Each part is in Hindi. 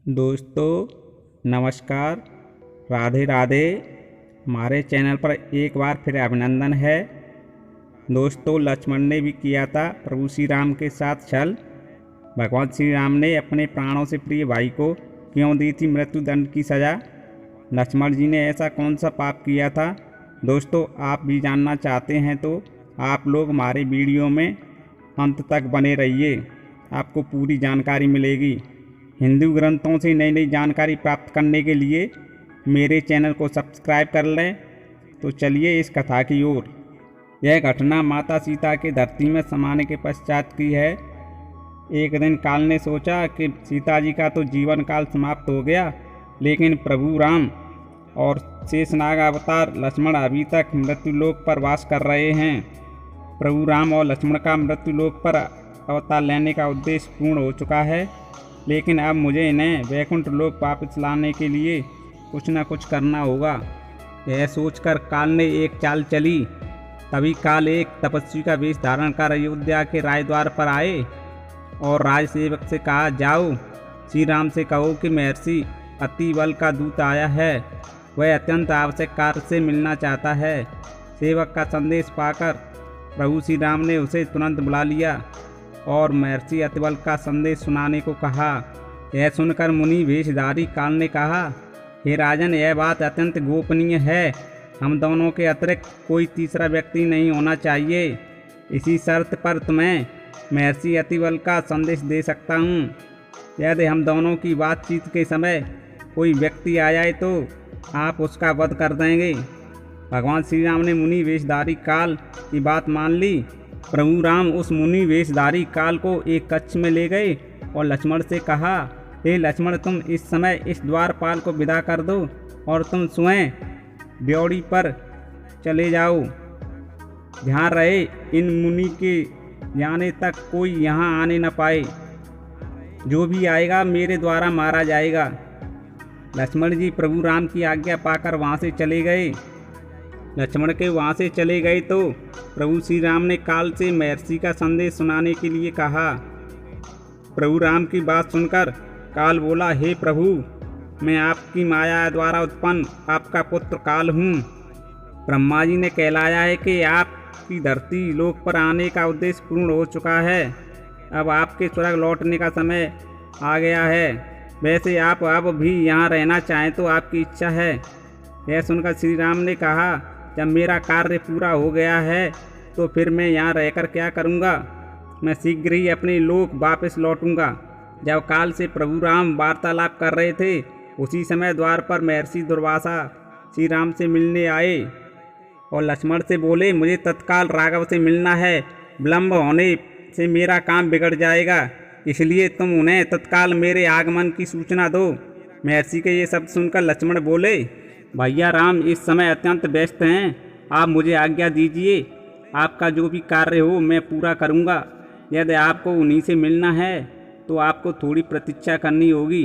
दोस्तों नमस्कार, राधे राधे। हमारे चैनल पर एक बार फिर अभिनंदन है। दोस्तों, लक्ष्मण ने भी किया था प्रभु श्री राम के साथ छल। भगवान श्री राम ने अपने प्राणों से प्रिय भाई को क्यों दी थी मृत्युदंड की सज़ा? लक्ष्मण जी ने ऐसा कौन सा पाप किया था? दोस्तों, आप भी जानना चाहते हैं तो आप लोग हमारे वीडियो में अंत तक बने रहिए, आपको पूरी जानकारी मिलेगी। हिंदू ग्रंथों से नई नई जानकारी प्राप्त करने के लिए मेरे चैनल को सब्सक्राइब कर लें। तो चलिए इस कथा की ओर। यह घटना माता सीता के धरती में समाने के पश्चात की है। एक दिन काल ने सोचा कि सीता जी का तो जीवन काल समाप्त हो गया, लेकिन प्रभु राम और शेषनाग अवतार लक्ष्मण अभी तक मृत्युलोक पर वास कर रहे हैं। प्रभु राम और लक्ष्मण का मृत्युलोक पर अवतार लेने का उद्देश्य पूर्ण हो चुका है, लेकिन अब मुझे इन्हें वैकुंठ लोक वापस लाने के लिए कुछ न कुछ करना होगा। यह सोचकर काल ने एक चाल चली। तभी काल एक तपस्वी का वेश धारण कर अयोध्या के राजद्वार पर आए और राजसेवक से कहा, जाओ श्री राम से कहो कि महर्षि अतिबल का दूत आया है, वह अत्यंत आवश्यक कार्य से मिलना चाहता है। सेवक का संदेश पाकर प्रभु श्री राम ने उसे तुरंत बुला लिया और महर्षि अतिबल का संदेश सुनाने को कहा। यह सुनकर मुनि वेशधारी काल ने कहा, हे राजन, यह बात अत्यंत गोपनीय है। हम दोनों के अतिरिक्त कोई तीसरा व्यक्ति नहीं होना चाहिए। इसी शर्त पर तुम्हें महर्षि अतिबल का संदेश दे सकता हूँ। यदि हम दोनों की बातचीत के समय कोई व्यक्ति आ जाए तो आप उसका वध कर देंगे। भगवान श्री राम ने मुनि वेशधारी काल की बात मान ली। प्रभु राम उस मुनि वेशधारी काल को एक कक्ष में ले गए और लक्ष्मण से कहा, हे लक्ष्मण, तुम इस समय इस द्वारपाल को विदा कर दो और तुम स्वयं ड्योढ़ी पर चले जाओ। ध्यान रहे, इन मुनि के जाने तक कोई यहाँ आने न पाए। जो भी आएगा मेरे द्वारा मारा जाएगा। लक्ष्मण जी प्रभु राम की आज्ञा पाकर वहाँ से चले गए। लक्ष्मण के वहाँ से चले गए तो प्रभु श्री राम ने काल से महर्षि का संदेश सुनाने के लिए कहा। प्रभु राम की बात सुनकर काल बोला, हे प्रभु, मैं आपकी माया द्वारा उत्पन्न आपका पुत्र काल हूँ। ब्रह्मा जी ने कहलाया है कि आपकी धरती लोक पर आने का उद्देश्य पूर्ण हो चुका है। अब आपके स्वर्ग लौटने का समय आ गया है। वैसे आप अब भी यहाँ रहना चाहें तो आपकी इच्छा है। यह सुनकर श्री राम ने कहा, जब मेरा कार्य पूरा हो गया है तो फिर मैं यहाँ रहकर क्या करूँगा? मैं शीघ्र ही अपने लोक वापस लौटूंगा। जब काल से प्रभु राम वार्तालाप कर रहे थे, उसी समय द्वार पर महर्षि दुर्वासा श्री राम से मिलने आए और लक्ष्मण से बोले, मुझे तत्काल राघव से मिलना है। विलम्ब होने से मेरा काम बिगड़ जाएगा, इसलिए तुम उन्हें तत्काल मेरे आगमन की सूचना दो। महर्षि के ये शब्द सुनकर लक्ष्मण बोले, भैया राम इस समय अत्यंत व्यस्त हैं, आप मुझे आज्ञा दीजिए। आपका जो भी कार्य हो मैं पूरा करूँगा। यदि आपको उन्हीं से मिलना है तो आपको थोड़ी प्रतीक्षा करनी होगी।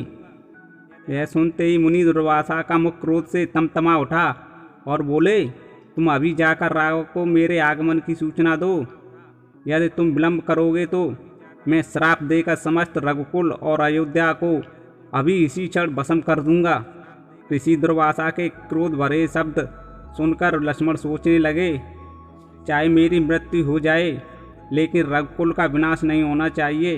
यह सुनते ही मुनि दुर्वासा का मुख क्रोध से तमतमा उठा और बोले, तुम अभी जाकर राघव को मेरे आगमन की सूचना दो। यदि तुम विलम्ब करोगे तो मैं श्राप देकर समस्त रघुकुल और अयोध्या को अभी इसी क्षण भस्म कर दूंगा। ऋषि दुर्वासा के क्रोध भरे शब्द सुनकर लक्ष्मण सोचने लगे, चाहे मेरी मृत्यु हो जाए लेकिन रघुकुल का विनाश नहीं होना चाहिए।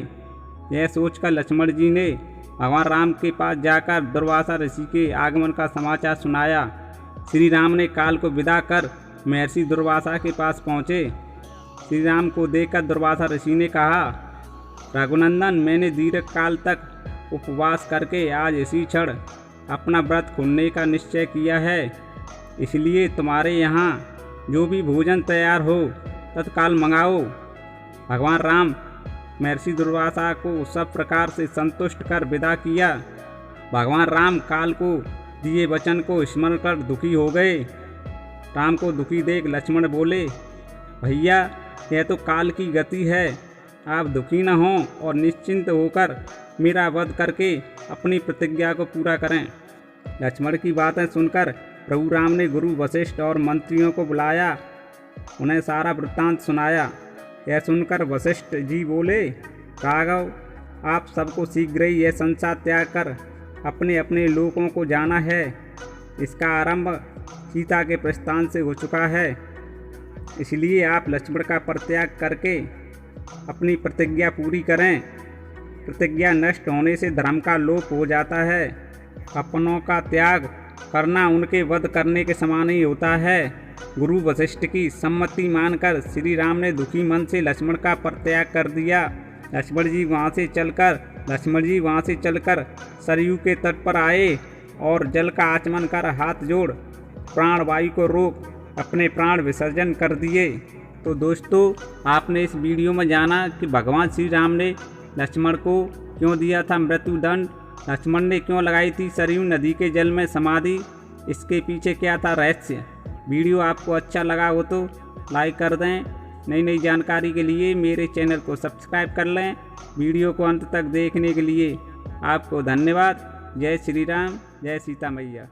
यह सोचकर लक्ष्मण जी ने भगवान राम के पास जाकर दुर्वासा ऋषि के आगमन का समाचार सुनाया। श्री राम ने काल को विदा कर महर्षि दुर्वासा के पास पहुँचे। श्री राम को देखकर दुर्वासा ऋषि ने कहा, रघुनंदन, मैंने दीर्घ काल तक उपवास करके आज इसी क्षण अपना व्रत खोलने का निश्चय किया है। इसलिए तुम्हारे यहाँ जो भी भोजन तैयार हो तत्काल मंगाओ। भगवान राम महर्षि दुर्वासा को सब प्रकार से संतुष्ट कर विदा किया। भगवान राम काल को दिए वचन को स्मरण कर दुखी हो गए। राम को दुखी देख लक्ष्मण बोले, भैया, यह तो काल की गति है। आप दुखी न हों और निश्चिंत होकर मेरा वध करके अपनी प्रतिज्ञा को पूरा करें। लक्ष्मण की बातें सुनकर प्रभु राम ने गुरु वशिष्ठ और मंत्रियों को बुलाया, उन्हें सारा वृत्तांत सुनाया। यह सुनकर वशिष्ठ जी बोले, राघव, आप सबको शीघ्र ही यह संसार त्याग कर अपने अपने लोकों को जाना है। इसका आरंभ सीता के प्रस्थान से हो चुका है। इसलिए आप लक्ष्मण का परित्याग करके अपनी प्रतिज्ञा पूरी करें। प्रतिज्ञा नष्ट होने से धर्म का लोप हो जाता है। अपनों का त्याग करना उनके वध करने के समान ही होता है। गुरु वशिष्ठ की सम्मति मानकर श्री राम ने दुखी मन से लक्ष्मण का परित्याग कर दिया। लक्ष्मण जी वहाँ से चलकर सरयू के तट पर आए और जल का आचमन कर हाथ जोड़ प्राणवायु को रोक अपने प्राण विसर्जन कर दिए। तो दोस्तों, आपने इस वीडियो में जाना कि भगवान श्री राम ने लक्ष्मण को क्यों दिया था मृत्युदंड, लक्ष्मण ने क्यों लगाई थी सरयू नदी के जल में समाधि, इसके पीछे क्या था रहस्य। वीडियो आपको अच्छा लगा हो तो लाइक कर दें। नई नई जानकारी के लिए मेरे चैनल को सब्सक्राइब कर लें। वीडियो को अंत तक देखने के लिए आपको धन्यवाद। जय श्री राम, जय सीता मैया।